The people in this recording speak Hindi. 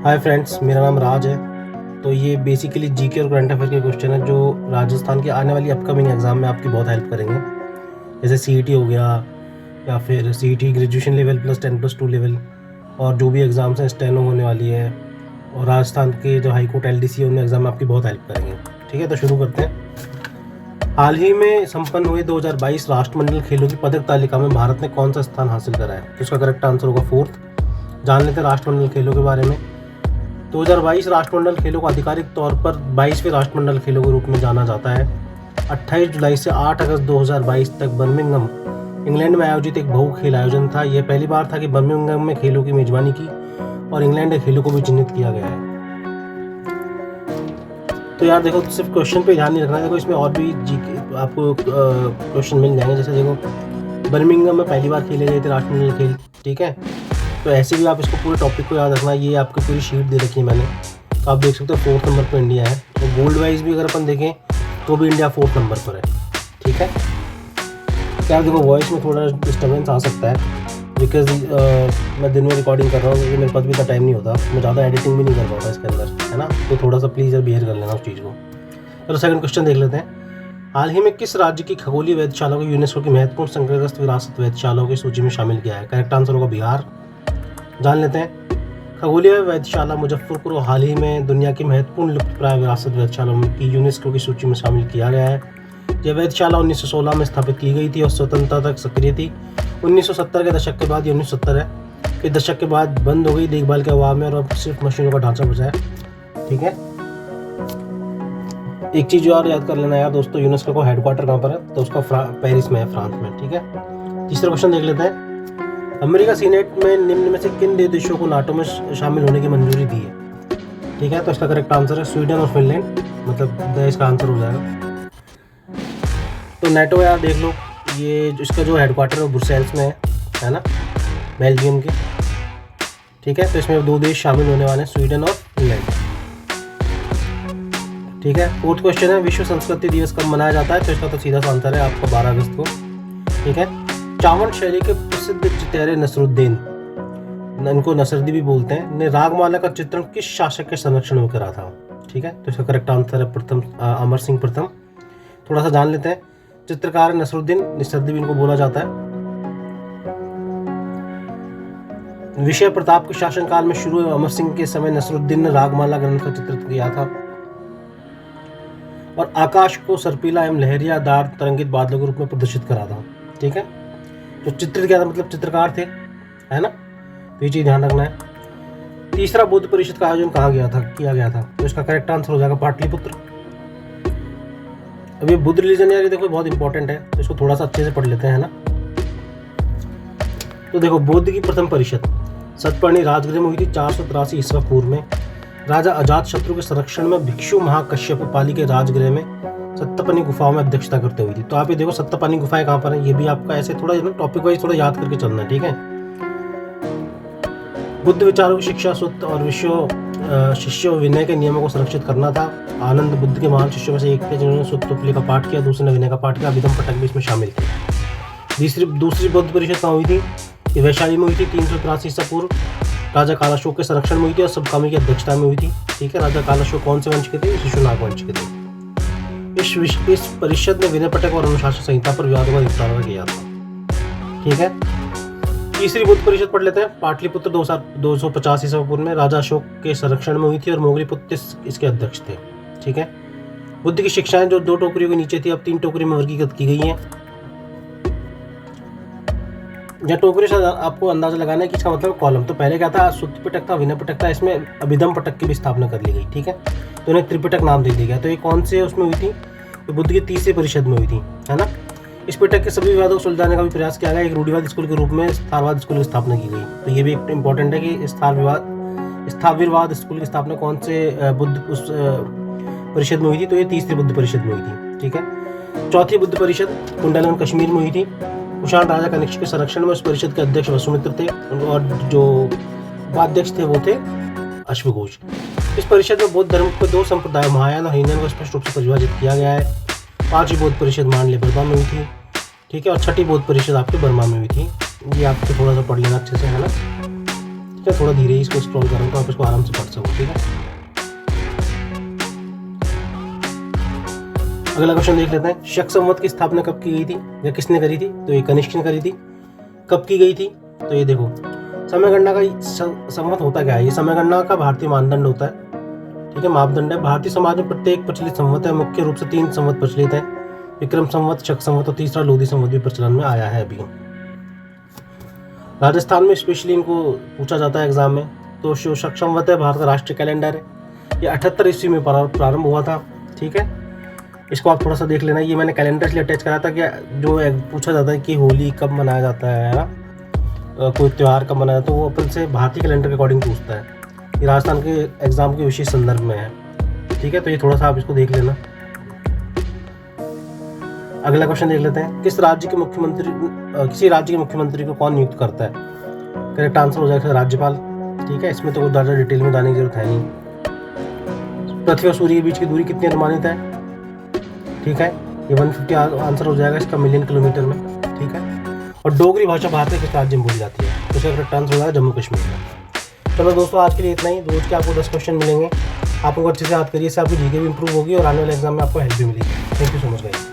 हाय फ्रेंड्स, मेरा नाम राज है। तो ये बेसिकली जीके और करंट अफेयर के क्वेश्चन है जो राजस्थान की आने वाली अपकमिंग एग्ज़ाम में आपकी बहुत हेल्प करेंगे। जैसे सीईटी हो गया या फिर CET graduation level plus 10+2 level, और जो भी एग्ज़ाम्स हैं स्टेनो होने वाली है, और राजस्थान के जो हाई कोर्ट एलडीसी है उन एग्ज़ाम में आपकी बहुत हेल्प करेंगे। ठीक है, तो शुरू करते हैं। हाल ही में संपन्न हुए 2022 राष्ट्रमंडल खेलों की पदक तालिका में भारत ने कौन सा स्थान हासिल करा है? तो इसका करेक्ट आंसर होगा 4th। जान लेते हैं राष्ट्रमंडल खेलों के बारे में। 2022 राष्ट्रमंडल खेलों को आधिकारिक तौर पर 22वें राष्ट्रमंडल खेलों के रूप में जाना जाता है। 28 जुलाई से 8 अगस्त 2022 तक बर्मिंघम, इंग्लैंड में आयोजित एक बहु खेल आयोजन था। यह पहली बार था कि बर्मिंघम में खेलों की मेजबानी की और इंग्लैंड के खेलों को भी चिन्हित किया गया है। तो यार देखो, सिर्फ क्वेश्चन पे ध्यान नहीं रखना है। देखो, इसमें और भी आपको क्वेश्चन मिल जाएंगे। जैसे देखो, बर्मिंघम में पहली बार खेले गए थे राष्ट्रमंडल खेल। ठीक है, तो ऐसे भी आप इसको पूरे टॉपिक को याद रखना। ये आपको पूरी शीट दे रखी है मैंने, तो आप देख सकते हो 4th नंबर पर इंडिया है। तो गोल्ड वाइज भी अगर अपन देखें तो भी इंडिया 4th नंबर पर है। ठीक है, क्या देखो, वॉइस में थोड़ा डिस्टर्बेंस आ सकता है बिकॉज मैं दिन में रिकॉर्डिंग कर रहा हूँ, क्योंकि मेरे पास भी इतना टाइम नहीं होता। मैं ज़्यादा एडिटिंग भी नहीं कर पाता इसके अंदर, है ना। तो थोड़ा सा प्लीज़ बिहेव कर लेना उस चीज़ को। चलो सेकंड क्वेश्चन देख लेते हैं। हाल ही में किस राज्य की खगोलीय वेधशाला को यूनेस्को की महत्वपूर्ण संकटग्रस्त विरासत वेधशालाओं की सूची में शामिल किया है? करेक्ट आंसर होगा बिहार। जान लेते हैं। खगोलीय वेधशाला मुजफ्फरपुर को हाल ही में दुनिया की महत्वपूर्ण लुप्तप्राय विरासत वेधशालाओं की यूनेस्को की सूची में शामिल किया गया है। यह वेधशाला 1916 में स्थापित की गई थी और स्वतंत्रता तक सक्रिय थी। 1970 के दशक के बाद, 1970 है के दशक के बाद बंद हो गई देखभाल के अभाव में, और अब सिर्फ मशीनों का ढांचा बचा है। ठीक है, एक चीज़ और याद कर लेना यार दोस्तों, यूनेस्को का हेडक्वार्टर कहाँ पर है? तो उसका पेरिस में है, फ्रांस में। ठीक है, तीसरा क्वेश्चन देख लेते हैं। अमेरिका सीनेट में निम्न में से किन देशों को नाटो में शामिल होने की मंजूरी दी है? ठीक है, तो इसका करेक्ट आंसर है स्वीडन और फिनलैंड, मतलब इसका आंसर हो जाएगा। तो नाटो यार देख लो, ये इसका जो हेडक्वार्टर है वो ब्रुसेल्स में है ना, बेल्जियम के। ठीक है, तो इसमें 2 देश शामिल होने वाले हैं, स्वीडन और फिनलैंड। ठीक है, 4th क्वेश्चन है, विश्व संस्कृति दिवस कब मनाया जाता है? तो इसका तो सीधा सा आंसर है आपका 12 अगस्त को। ठीक है, चावल शैली के प्रसिद्ध चितैरे नसरुद्दीन, इनको नसरुद्दी भी बोलते हैं, ने रागमाला का चित्रण किस शासक के संरक्षण में करा था? ठीक है, तो इसका करेक्ट आंसर है प्रथम, अमर सिंह प्रथम। थोड़ा सा जान लेते हैं। चित्रकार नसरुद्दीन, नसरुद्दी भी इनको बोला जाता है। विजय प्रताप के शासनकाल में शुरू हुए अमर सिंह के समय नसरुद्दीन ने रागमाला ग्रंथ का चित्रित किया था और आकाश को सर्पीला एवं लहरियादार तरंगित बादलों के रूप में प्रदर्शित करा था। ठीक है, तो चित्रित किया था, मतलब चित्रकार थे, है ना। तो ये चीज़ ध्यान रखना है। तीसरा बौद्ध परिषद का आयोजन कहाँ किया गया था? तो इसका करेक्ट आंसर हो जाएगा पाटलिपुत्र। अब ये बुद्ध रिलीजन यार, ये देखो बहुत इंपॉर्टेंट है, तो इसको थोड़ा सा अच्छे से पढ़ लेते हैं, है ना। तो देखो, बौद्ध की प्रथम परिषद सतपर्णी राजगृह में हुई थी 483 ईस्वी पूर्व में। राजा अजात शत्रु के संरक्षण में भिक्षु महाकश्यप पाली के राजगृह में सत्तपनी गुफाओं में अध्यक्षता करते हुई थी। तो आप ये देखो, सत्तपनी गुफाएं कहाँ पर है, ये भी आपका ऐसे थोड़ा टॉपिक वाइज थोड़ा याद करके चलना है। ठीक है, बुद्ध विचारों की शिक्षा, सूत्र और शिष्य विनय के नियमों को संरक्षित करना था। आनंद बुद्ध के महान शिष्यों में से एक थे जिन्होंने सूत्र उपली का पाठ किया, दूसरे ने विनय का पाठ किया। अभिधम पटक भी इसमें शामिल थे। दूसरी बौद्ध परिषद कहाँ हुई थी? ये वैशाली में हुई थी 383 ईसा पूर्व। राजा कालाशोक के संरक्षण में हुई थी और सबकामी की अध्यक्षता में हुई थी। ठीक है, राजा कालाशोक कौन से वंश के थे? शिशुनाग वंश के थे। इस परिषद ने विनय पटक और अनुशासन संहिता पर विवादों का निपटारा किया था। ठीक है, तीसरी बुद्ध परिषद पढ़ लेते हैं। पाटलिपुत्र 250 ईसा पूर्व में राजा अशोक के संरक्षण में हुई थी और मोगलीपुत्र इसके अध्यक्ष थे। ठीक है, बुद्ध की शिक्षाएं जो 2 टोकरियों के नीचे थी, अब 3 टोकरी में वर्गीकृत की गई हैं। या टोकरी से आपको अंदाजा लगाना है कि इसका मतलब कॉलम। तो पहले क्या था? सुत्त पिटक था, विनय पिटक था, इसमें अभिधम पटक की भी स्थापना कर ली गई। ठीक है, तो इन्हें त्रिपिटक नाम दे दिया गया। तो ये कौन से उसमें हुई थी? तो बुद्ध की तीसरी परिषद में हुई थी, है ना। इस पिटक के सभी विवादों को सुलझाने का भी प्रयास किया गया। एक रूढ़िवाद स्कूल के रूप में स्थावरवाद स्कूल की स्थापना की गई। तो ये भी एक इंपॉर्टेंट है कि स्थावरवाद स्कूल की स्थापना कौन से बुद्ध उस परिषद में हुई थी? तो ये तीसरी बुद्ध परिषद में हुई थी। ठीक है, चौथी बुद्ध परिषद कुंडलन कश्मीर में हुई थी। कुषाण राजा कनिष्क के संरक्षण में उस परिषद के अध्यक्ष वसुमित्र थे और जो उपाध्यक्ष थे वो थे अश्वघोष। इस परिषद में बौद्ध धर्म के 2 संप्रदाय, महायान और हीनयान को स्पष्ट रूप से परिभाषित किया गया है। 5वीं बौद्ध परिषद मांडले बर्मा में हुई थी। ठीक है, और 6ठी बौद्ध परिषद आपके बर्मा में हुई थी। ये आपको थोड़ा सा पढ़ लेना अच्छे से, है ना। है, थोड़ा धीरे ही इसको स्क्रॉल करूँ तो आप इसको आराम से पढ़ सको, ठीक है। अगला क्वेश्चन देख लेते हैं। शक संवत की स्थापना कब की गई थी या किसने करी थी? तो ये कनिष्क ने करी थी। कब की गई थी? तो ये देखो, समय गणना का संवत होता क्या है? ये समय गणना का भारतीय मानदंड होता है, ठीक है, मापदंड है। भारतीय समाज में प्रत्येक प्रचलित संवत है, मुख्य रूप से 3 संवत प्रचलित है, विक्रम संवत, शक संवत और तीसरा लोधी संवत भी प्रचलन में आया है अभी। राजस्थान में स्पेशली इनको पूछा जाता है एग्जाम में। तो जो शक संवत है भारत का राष्ट्रीय कैलेंडर है, ये 78 ईस्वी में प्रारंभ हुआ था, ठीक है। इसको आप थोड़ा सा देख लेना। ये मैंने कैलेंडर से अटैच करा था कि जो पूछा जाता है कि होली कब मनाया जाता है ना, कोई त्यौहार कब मनाया, तो वो अपन से भारतीय कैलेंडर के अकॉर्डिंग पूछता है। ये राजस्थान के एग्जाम के विशेष संदर्भ में है, ठीक है। तो ये थोड़ा सा आप इसको देख लेना। अगला क्वेश्चन देख लेते हैं। किसी राज्य के मुख्यमंत्री को कौन नियुक्त करता है? करेक्ट आंसर हो जाएगा राज्यपाल, ठीक है। इसमें तो कुछ ज़्यादा डिटेल में जाने की जरूरत है नहीं। पृथ्वी और सूर्य के बीच की दूरी कितनी अनुमानित है? ठीक है, ये 150 आंसर हो जाएगा इसका मिलियन किलोमीटर में, ठीक है। और डोगरी भाषा भारत के किस राज्य में बोली जाती है? तो इसका करेक्ट आंसर हो जाएगा जम्मू कश्मीर में। चलो दोस्तों, आज के लिए इतना ही। रोज के आपको 10 क्वेश्चन मिलेंगे, आप उनको अच्छे से याद करिए, इससे आपकी जीके भी इंप्रूव होगी और आने वाले एग्जाम में आपको हेल्प भी मिलेगी। Thank you so much guys.